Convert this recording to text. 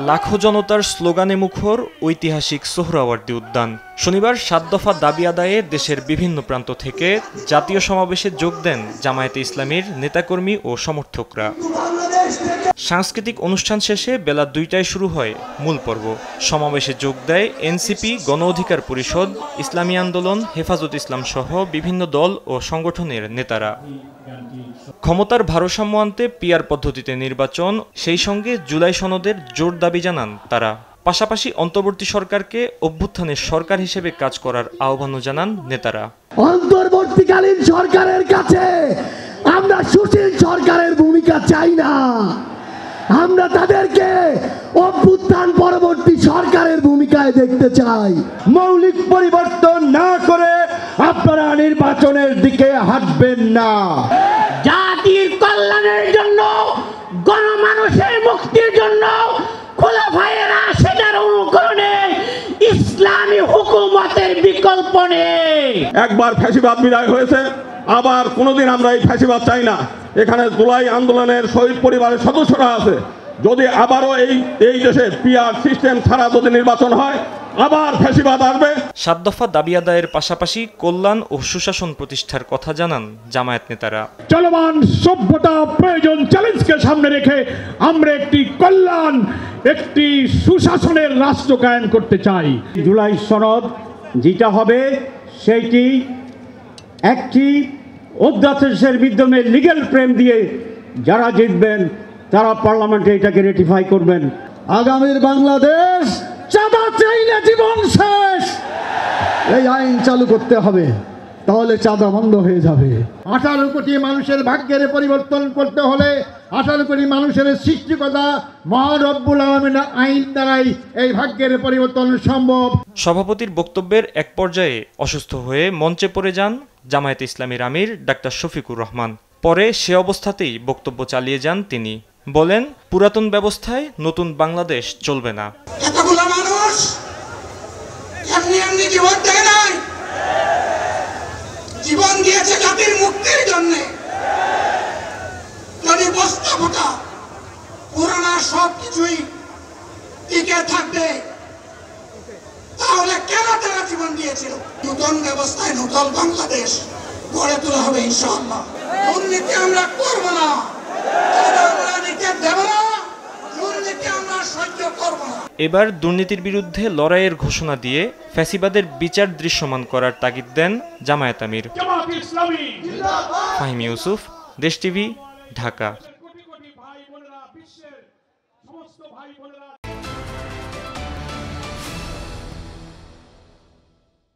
লাখো জনতার স্লোগানে মুখর ঐতিহাসিক সোহরাওয়ার্দী উদ্যান। শনিবার ৭ দফা দাবি আদায়ে দেশের বিভিন্ন প্রান্ত থেকে জাতীয় সমাবেশে যোগ দেন জামায়াতে ইসলামীর নেতাকর্মী ও সমর্থকরা। সাংস্কৃতিক অনুষ্ঠান শেষে বেলা ২টায় শুরু হয় মূল পর্ব। সমাবেশে যোগ দেয় এনসিপি, গণ অধিকার পরিষদ, ইসলামী আন্দোলন, হেফাজত ইসলাম সহ বিভিন্ন দল ও সংগঠনের নেতারা। ক্ষমতার ভারসাম্য আনতে পিআর পদ্ধতিতে নির্বাচন, সেই সঙ্গে জুলাই সনদের জোর দাবি জানান তারা। পাশাপাশি অন্তর্বর্তী সরকারকে অভ্যুত্থানের সরকার হিসেবে কাজ করার আহ্বানও জানান নেতারা। অন্তর্বর্তীকালীন সরকারের কাছে আমরা সুশীল সরকারের ভূমিকা চাই না, আমরা তাদেরকে অভ্যুত্থান পরবর্তী সরকারের ভূমিকায় দেখতে চাই। মৌলিক পরিবর্তন না করে আপনারা নির্বাচনের দিকে হাঁটবেন না। জাতির কল্যাণের জন্য, গণমানুষের মুক্তির জন্য খোলাফায়েরা সেটার অনুকরণে ইসলামী হুকুমতের বিকল্প নেই। একবার ফ্যাসিবাদ বিদায় হয়েছে, আবার কোনোদিন আমরা এই ফ্যাসিবাদ চাই না। এখানে জুলাই আন্দোলনের শহীদ পরিবারের সদস্যরা আছে। যদি আবারও এই দেশে পিআর সিস্টেম ছাড়া যদি নির্বাচন হয়, আবার ফ্যাসিবাদ আসবে। ৭ দফা দাবি আদায়ের পাশাপাশি কল্যাণ ও সুশাসন প্রতিষ্ঠার কথা জানান জামায়াত নেতারা। চলমান সভ্যতা প্রয়োজন চ্যালেঞ্জকে সামনে রেখে আমরা একটি কল্যাণ, একটি সুশাসনের রাষ্ট্র কায়েম করতে চাই। জুলাই সনদ যেটা হবে সেইটি একটি অধ্যাদেশের মাধ্যমে লিগ্যাল ফ্রেম দিয়ে যারা জিতবেন তারা পার্লামেন্টে এটাকে রেটিফাই করবেন। আগামীর বাংলাদেশ চাঁদা চাইলে জীবন শেষ, এই আইন চালু করতে হবে, তাহলে চাঁদা বন্ধ হয়ে যাবে। 18 কোটি মানুষের ভাগ্যের পরিবর্তন করতে হলে 18 কোটি মানুষের সৃষ্টিকর্তা মহান রব্বুল আলামিনের আইন দ্বারাই এই ভাগ্যের পরিবর্তন সম্ভব। সভাপতির বক্তব্যের এক পর্যায়ে অসুস্থ হয়ে মঞ্চে পড়ে যান জামায়াতে ইসলামীর আমির ডাক্তার শফিকুর রহমান। পরে সে অবস্থাতেই বক্তব্য চালিয়ে যান তিনি। বলেন, পুরাতন ব্যবস্থায় নতুন বাংলাদেশ চলবে না। এতগুলো মানুষ এমনি এমনি জীবন দেয় নাই, জীবন দিয়েছে জাতির মুক্তির জন্য। যদি বস্তাপটা পুরানা সব কিছুই টিকে থাকবে, তাহলে কেন তারা জীবন দিয়েছিল? নতুন ব্যবস্থায় নতুন বাংলাদেশ গড়ে তোলা হবে ইনশাআল্লাহ। দুর্নীতি আমরা করব না, আমরা নিতে দেব না, দুর্নীতি আমরা সহ্য করব না। এবার দুর্নীতির বিরুদ্ধে লড়াইয়ের ঘোষণা দিয়ে ফ্যাসিবাদের বিচার দৃশ্যমান করার তাগিদ দেন জামায়াত আমির। ফাহিম ইউসুফ, দেশ টিভি, ঢাকা।